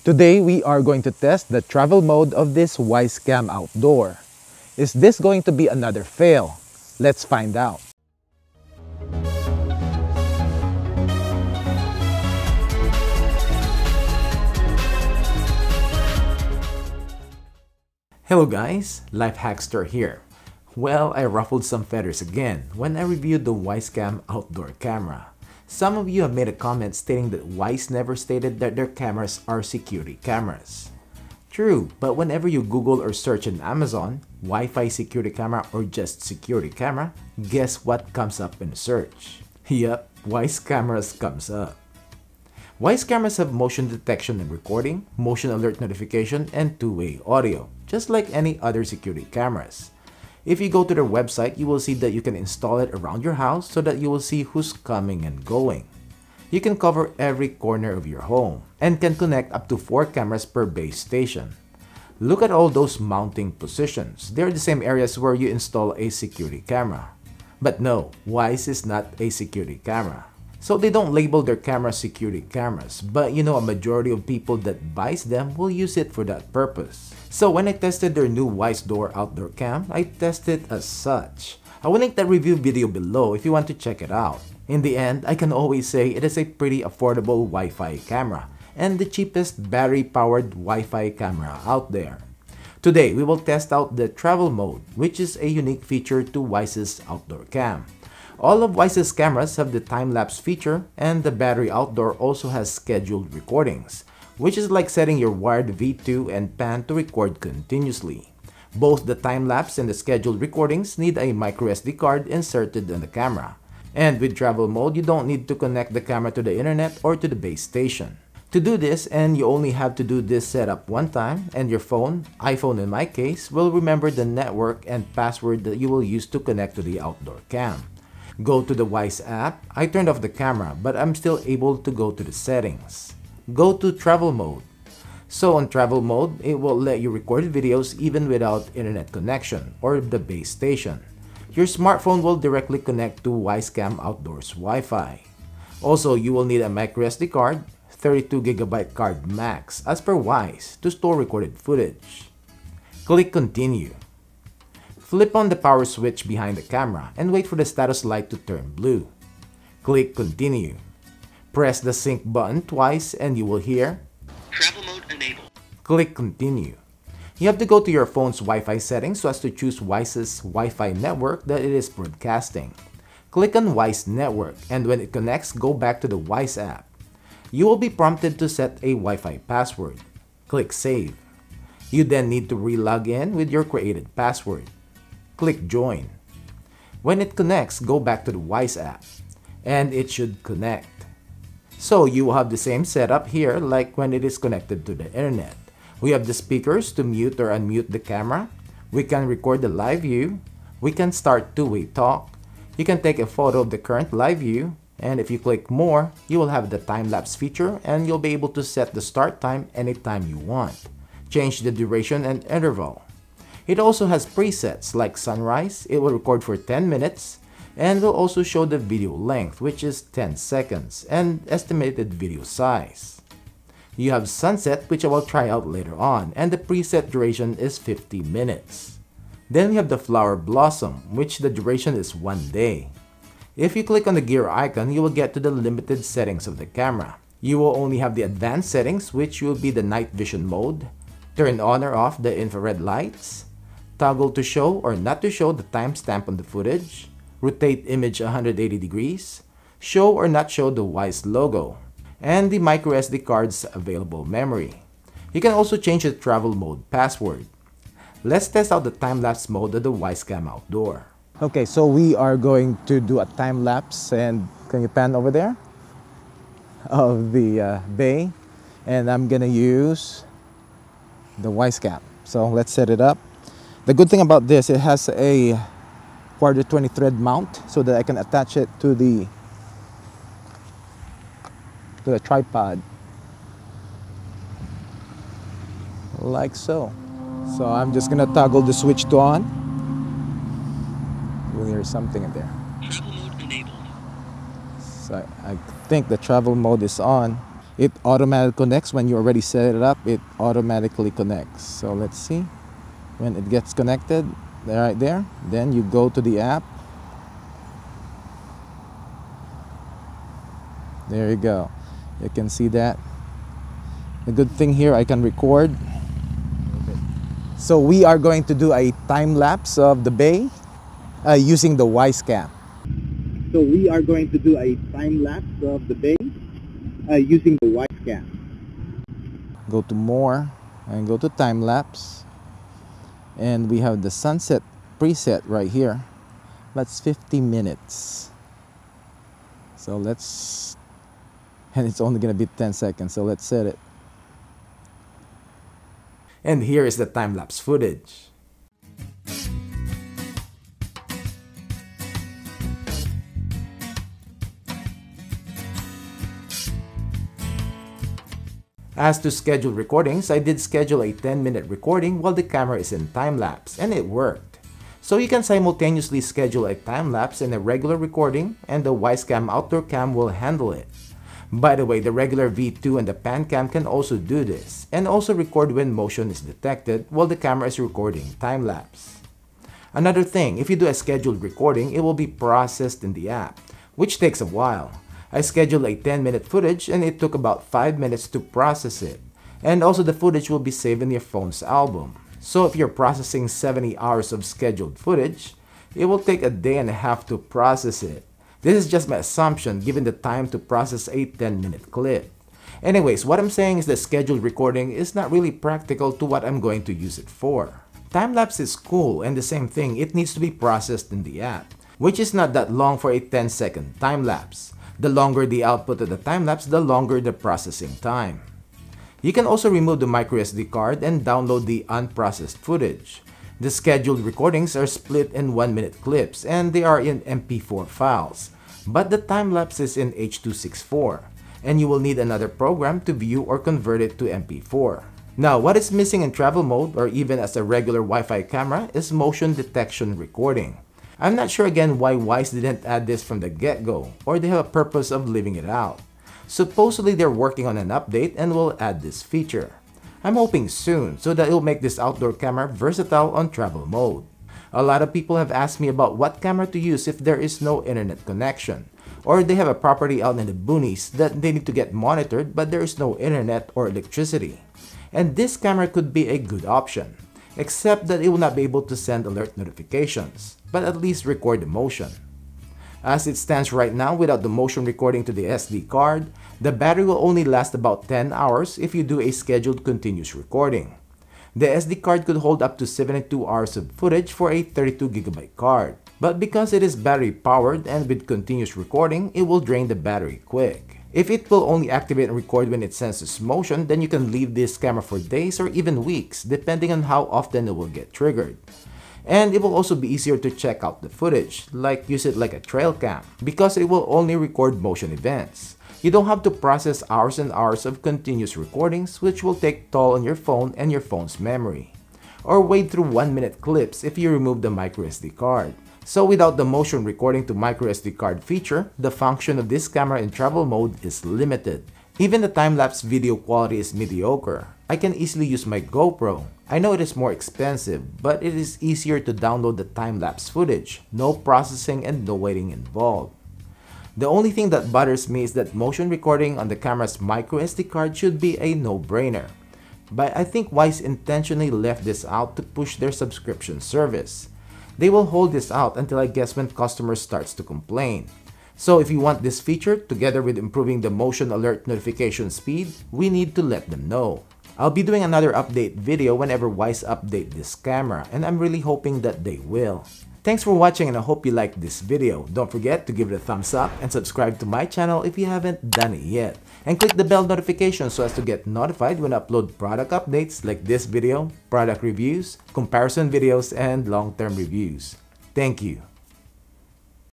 Today we are going to test the travel mode of this Wyze Cam Outdoor. Is this going to be another fail? Let's find out. Hello guys, Life Hackster here. Well, I ruffled some feathers again when I reviewed the Wyze Cam Outdoor camera. Some of you have made a comment stating that Wyze never stated that their cameras are security cameras. True, but whenever you Google or search on Amazon, Wi-Fi security camera or just security camera, guess what comes up in the search? Yup, Wyze cameras comes up. Wyze cameras have motion detection and recording, motion alert notification, and two-way audio, just like any other security cameras. If you go to their website, you will see that you can install it around your house so that you will see who's coming and going. You can cover every corner of your home and can connect up to 4 cameras per base station. Look at all those mounting positions. They're the same areas where you install a security camera. But no, Wyze is not a security camera. So they don't label their cameras security cameras, but you know, a majority of people that buys them will use it for that purpose. So when I tested their new Wyze Door Outdoor Cam, I tested as such. I will link that review video below if you want to check it out. In the end, I can always say it is a pretty affordable Wi-Fi camera and the cheapest battery-powered Wi-Fi camera out there. Today, we will test out the travel mode, which is a unique feature to Wyze's Outdoor Cam. All of Wyze's cameras have the time-lapse feature, and the battery outdoor also has scheduled recordings, which is like setting your wired V2 and pan to record continuously. Both the time-lapse and the scheduled recordings need a microSD card inserted in the camera. And with travel mode, you don't need to connect the camera to the internet or to the base station. To do this, and you only have to do this setup one time, and your phone, iPhone in my case, will remember the network and password that you will use to connect to the outdoor cam. Go to the Wyze app. I turned off the camera, but I'm still able to go to the settings. Go to travel mode. So on travel mode, it will let you record videos even without internet connection or the base station. Your smartphone will directly connect to Wyze Cam Outdoor's Wi-Fi. Also, you will need a microSD card, 32GB card max as per Wyze, to store recorded footage. Click continue. Flip on the power switch behind the camera and wait for the status light to turn blue. Click continue. Press the sync button twice and you will hear Travel mode enabled. Click continue. You have to go to your phone's Wi-Fi settings so as to choose Wyze's Wi-Fi network that it is broadcasting. Click on Wyze network, and when it connects, go back to the Wyze app. You will be prompted to set a Wi-Fi password. Click save. You then need to re-log in with your created password. Click join. When it connects, go back to the Wyze app, and it should connect. So you will have the same setup here like when it is connected to the internet. We have the speakers to mute or unmute the camera. We can record the live view. We can start two-way talk. You can take a photo of the current live view, and if you click more, you will have the time-lapse feature and you'll be able to set the start time anytime you want. Change the duration and interval. It also has presets like sunrise. It will record for 10 minutes and will also show the video length, which is 10 seconds, and estimated video size. You have sunset, which I will try out later on, and the preset duration is 50 minutes. Then we have the flower blossom, which the duration is 1 day. If you click on the gear icon, you will get to the limited settings of the camera. You will only have the advanced settings, which will be the night vision mode, turn on or off the infrared lights, toggle to show or not to show the timestamp on the footage, rotate image 180 degrees, show or not show the Wyze logo, and the microSD card's available memory. You can also change the travel mode password. Let's test out the time-lapse mode of the Wyze Cam Outdoor. Okay, so we are going to do a time-lapse, and can you pan over there? Of the bay, and I'm gonna use the Wyze Cam. So let's set it up. The good thing about this, it has a quarter 20 thread mount so that I can attach it to the tripod like so. So I'm just gonna toggle the switch to on. You'll hear something in there. Travel mode enabled. So I think the travel mode is on. it automatically connects. When you already set it up, it automatically connects. So let's see when it gets connected. Right there, then you go to the app. There you go. You can see that. The good thing here, I can record. So we are going to do a time lapse of the bay using the Wyze Cam. So we are going to do a time lapse of the bay using the Wyze Cam. Go to more and go to time lapse, and we have the sunset preset right here. That's 50 minutes. So let's, and it's only gonna be 10 seconds. So let's set it. And here is the time-lapse footage. As to scheduled recordings, I did schedule a 10-minute recording while the camera is in time-lapse, and it worked. So you can simultaneously schedule a time-lapse and a regular recording, and the Wyze Cam Outdoor Cam will handle it. By the way, the regular V2 and the pan cam can also do this, and also record when motion is detected while the camera is recording time-lapse. Another thing, if you do a scheduled recording, it will be processed in the app, which takes a while. I scheduled a 10-minute footage and it took about 5 minutes to process it. And also the footage will be saved in your phone's album. So if you're processing 70 hours of scheduled footage, it will take a day and a half to process it. This is just my assumption given the time to process a 10-minute clip. Anyways, what I'm saying is the scheduled recording is not really practical to what I'm going to use it for. Time-lapse is cool, and the same thing, it needs to be processed in the app, which is not that long for a 10-second time-lapse. The longer the output of the time-lapse, the longer the processing time. You can also remove the microSD card and download the unprocessed footage. The scheduled recordings are split in 1-minute clips and they are in MP4 files, but the time-lapse is in H.264, and you will need another program to view or convert it to MP4. Now, what is missing in travel mode or even as a regular Wi-Fi camera is motion detection recording. I'm not sure again why Wyze didn't add this from the get-go, or they have a purpose of leaving it out. Supposedly they're working on an update and will add this feature. I'm hoping soon so that it'll make this outdoor camera versatile on travel mode. A lot of people have asked me about what camera to use if there is no internet connection, or they have a property out in the boonies that they need to get monitored but there is no internet or electricity. And this camera could be a good option, except that it will not be able to send alert notifications, but at least record the motion. As it stands right now without the motion recording to the SD card, the battery will only last about 10 hours if you do a scheduled continuous recording. The SD card could hold up to 72 hours of footage for a 32GB card, but because it is battery powered and with continuous recording, it will drain the battery quick. If it will only activate and record when it senses motion, then you can leave this camera for days or even weeks depending on how often it will get triggered. And it will also be easier to check out the footage, like use it like a trail cam, because it will only record motion events. You don't have to process hours and hours of continuous recordings, which will take toll on your phone and your phone's memory. Or wade through 1-minute clips if you remove the microSD card. So without the motion recording to microSD card feature, the function of this camera in travel mode is limited. Even the time-lapse video quality is mediocre. I can easily use my GoPro. I know it is more expensive, but it is easier to download the time-lapse footage. No processing and no waiting involved. The only thing that bothers me is that motion recording on the camera's microSD card should be a no-brainer. But I think Wyze intentionally left this out to push their subscription service. They will hold this out until I guess when customers starts to complain. So if you want this feature, together with improving the motion alert notification speed, we need to let them know. I'll be doing another update video whenever Wyze update this camera, and I'm really hoping that they will. Thanks for watching, and I hope you liked this video. Don't forget to give it a thumbs up and subscribe to my channel if you haven't done it yet. And click the bell notification so as to get notified when I upload product updates like this video, product reviews, comparison videos, and long-term reviews. Thank you.